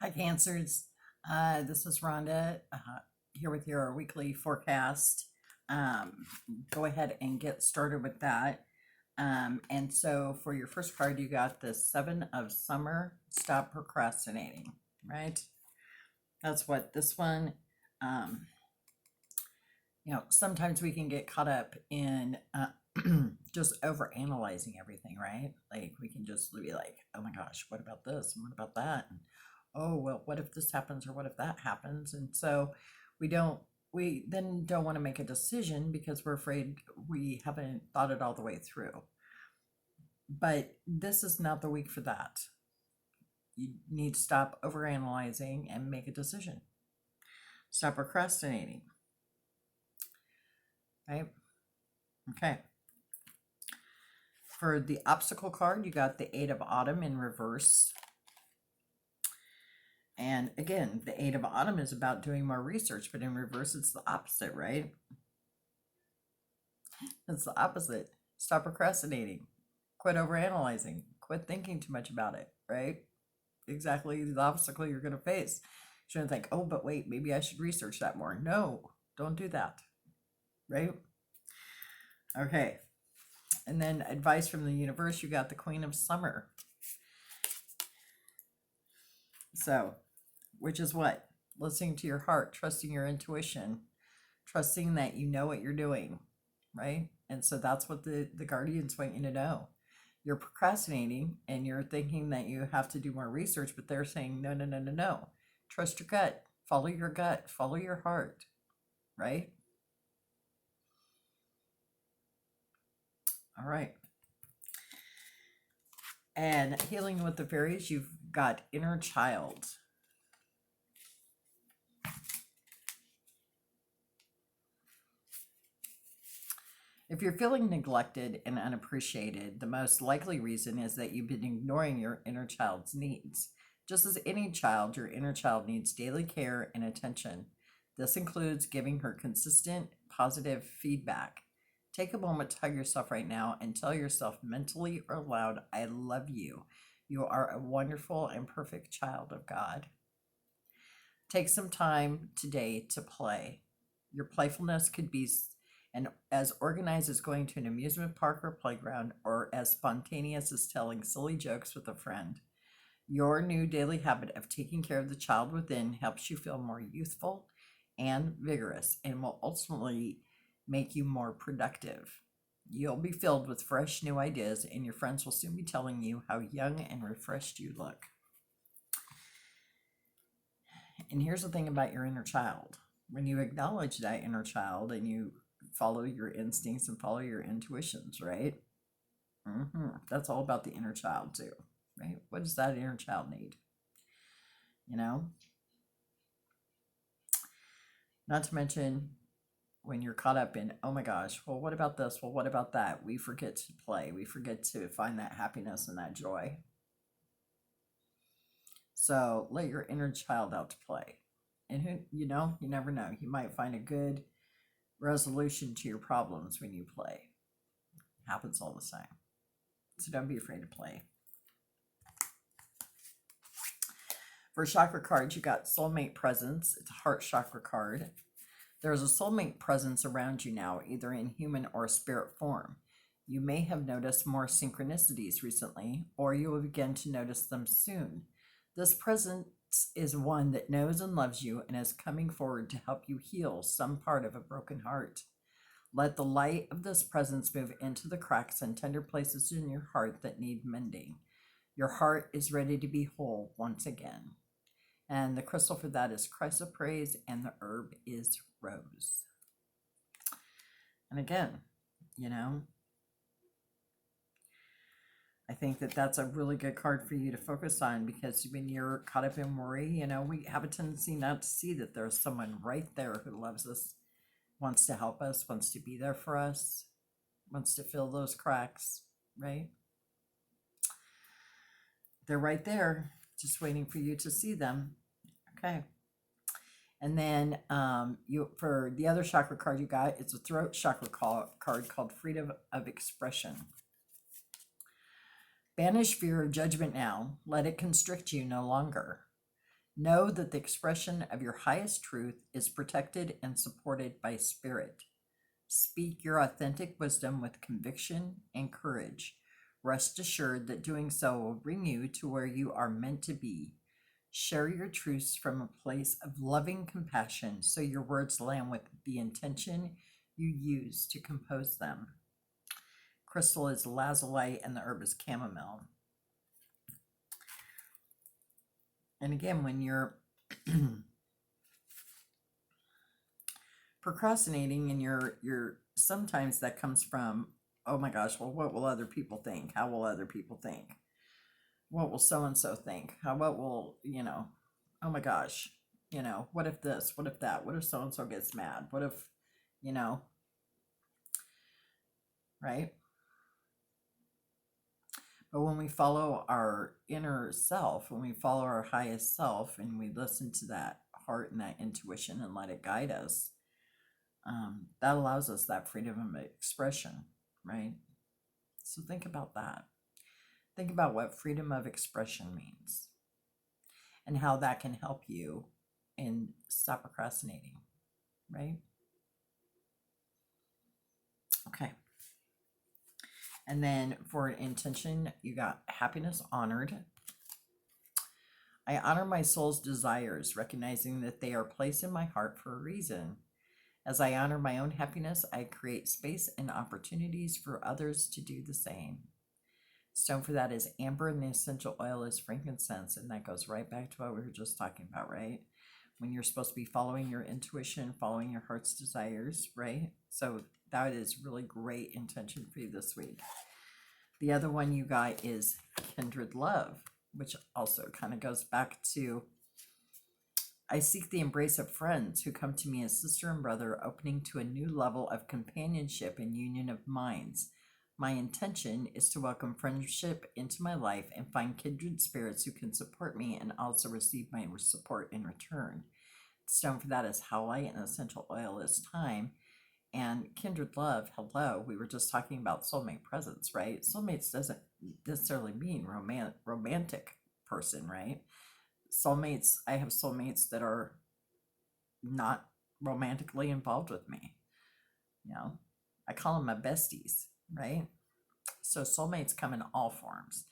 Hi, Cancers. This is Rhonda here with your weekly forecast. Um, Go ahead and get started with that. And so for your first card, you got the Seven of Summer. Stop procrastinating, right? That's what this one. Um, Sometimes we can get caught up in just over analyzing everything, right? Like we can just be like, oh my gosh, what about this? And what about that? And oh, well, what if this happens or what if that happens? And so we don't, we then don't want to make a decision because we're afraid we haven't thought it all the way through. But this is not the week for that. You need to stop over analyzing and make a decision. Stop procrastinating, right? Okay. For the obstacle card, you got the Eight of Autumn in reverse. And again, the Eight of Autumn is about doing more research, but in reverse, it's the opposite, right? It's the opposite. Stop procrastinating. Quit overanalyzing. Quit thinking too much about it, right? Exactly the obstacle you're going to face. You shouldn't think, oh, but wait, maybe I should research that more. No, don't do that, right? Okay. And then advice from the universe, you got the Queen of Summer. So, which is what? Listening to your heart, trusting your intuition, trusting that you know what you're doing, right? And so that's what the guardians want you to know. You're procrastinating and you're thinking that you have to do more research, but they're saying, no, no, no, no, no. Trust your gut, follow your heart, right? All right. And healing with the fairies, you've got inner child. If you're feeling neglected and unappreciated, the most likely reason is that you've been ignoring your inner child's needs. Just as any child, your inner child needs daily care and attention. This includes giving her consistent, positive feedback. Take a moment to hug yourself right now and tell yourself mentally or loud, I love you. You are a wonderful and perfect child of God. Take some time today to play. Your playfulness could be and as organized as going to an amusement park or playground, or as spontaneous as telling silly jokes with a friend. Your new daily habit of taking care of the child within helps you feel more youthful and vigorous and will ultimately make you more productive. You'll be filled with fresh new ideas, and your friends will soon be telling you how young and refreshed you look. And here's the thing about your inner child: when you acknowledge that inner child and you follow your instincts and follow your intuitions, right? That's all about the inner child, too, right? What does that inner child need? You know, not to mention when you're caught up in, oh my gosh, well, what about this? Well, what about that? We forget to play, we forget to find that happiness and that joy. So let your inner child out to play. And who, you never know. You might find a good resolution to your problems when you play. Happens all the time. So don't be afraid to play. For chakra cards, you got soulmate presence. It's a heart chakra card. There's a soulmate presence around you now, either in human or spirit form. You may have noticed more synchronicities recently, or you will begin to notice them soon. This presence is one that knows and loves you and is coming forward to help you heal some part of a broken heart. Let the light of this presence move into the cracks and tender places in your heart that need mending. Your heart is ready to be whole once again. And the crystal for that is chrysoprase, and the herb is rose. And again, I think that that's a really good card for you to focus on, because when you're caught up in worry, we have a tendency not to see that there's someone right there who loves us, wants to help us, wants to be there for us, wants to fill those cracks, right? They're right there, just waiting for you to see them. Okay. And then for the other chakra card you got, it's a throat chakra card called Freedom of Expression. Banish fear of judgment now. Let it constrict you no longer. Know that the expression of your highest truth is protected and supported by spirit. Speak your authentic wisdom with conviction and courage. Rest assured that doing so will bring you to where you are meant to be. Share your truths from a place of loving compassion so your words land with the intention you use to compose them. Crystal is lazulite and the herb is chamomile. And again, when you're procrastinating and you're sometimes that comes from, oh my gosh, well, what will other people think? How will other people think? What will so and so think? What will, oh my gosh, what if this? What if that? What if so and so gets mad? What if, you know, right? But when we follow our inner self, when we follow our highest self and we listen to that heart and that intuition and let it guide us, that allows us that freedom of expression, right? So think about that. Think about what freedom of expression means and how that can help you and stop procrastinating, right? Okay. And then for an intention, you got happiness honored. I honor my soul's desires, recognizing that they are placed in my heart for a reason. As I honor my own happiness, I create space and opportunities for others to do the same. Stone for that is amber, and the essential oil is frankincense. And that goes right back to what we were just talking about, right? When you're supposed to be following your intuition, following your heart's desires, right? So that is really great intention for you this week. The other one you got is kindred love, which also kind of goes back to I seek the embrace of friends who come to me as sister and brother, opening to a new level of companionship and union of minds. My intention is to welcome friendship into my life and find kindred spirits who can support me and also receive my support in return. The stone for that is howlite, and essential oil is thyme. And kindred love, hello, we were just talking about soulmate presence, right? Soulmates doesn't necessarily mean romantic person, right? Soulmates, I have soulmates that are not romantically involved with me. I call them my besties, right? So soulmates come in all forms.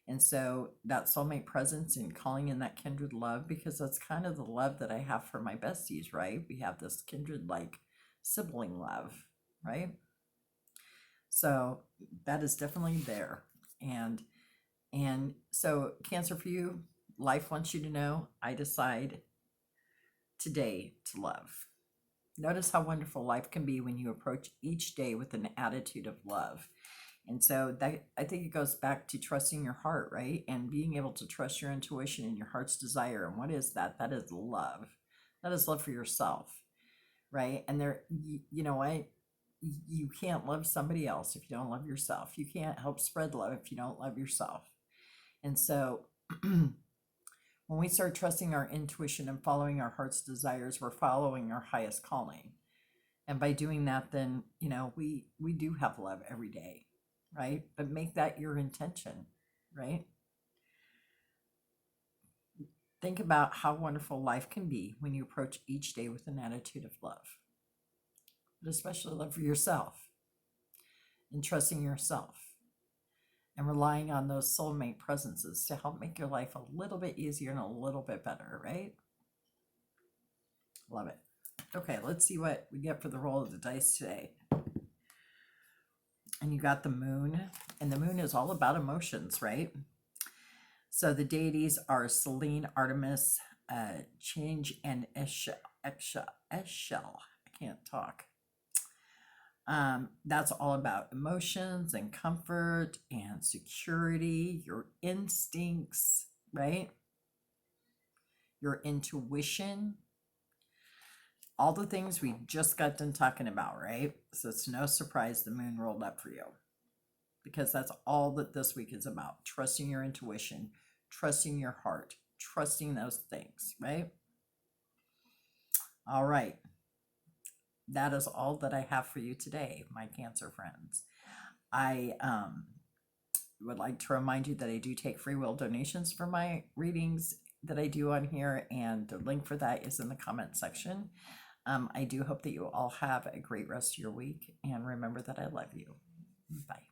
And so that soulmate presence and calling in that kindred love, because that's kind of the love that I have for my besties, right? We have this kindred like sibling love, right? So that is definitely there. And so Cancer, for you, life wants you to know, I decide today to love. Notice how wonderful life can be when you approach each day with an attitude of love. And so that, I think it goes back to trusting your heart, right? And being able to trust your intuition and your heart's desire. And what is that? That is love. That is love for yourself, right? And there, you know what? You can't love somebody else if you don't love yourself. You can't help spread love if you don't love yourself. And so when we start trusting our intuition and following our heart's desires, we're following our highest calling. And by doing that, then, we do have love every day, right? But make that your intention, right? Think about how wonderful life can be when you approach each day with an attitude of love, but especially love for yourself and trusting yourself and relying on those soulmate presences to help make your life a little bit easier and a little bit better, right? Love it. Okay, let's see what we get for the roll of the dice today. And you got the moon, and the moon is all about emotions, right? So the deities are Selene, Artemis, Change, and Eshel. I can't talk. That's all about emotions and comfort and security, your instincts, right? Your intuition, all the things we just got done talking about, right? So it's no surprise the moon rolled up for you, because that's all that this week is about. Trusting your intuition, trusting your heart, trusting those things, right? All right. That is all that I have for you today, my Cancer friends. I would like to remind you that I do take free will donations for my readings. that I do on here, and the link for that is in the comment section. I do hope that you all have a great rest of your week, and remember that I love you. Bye.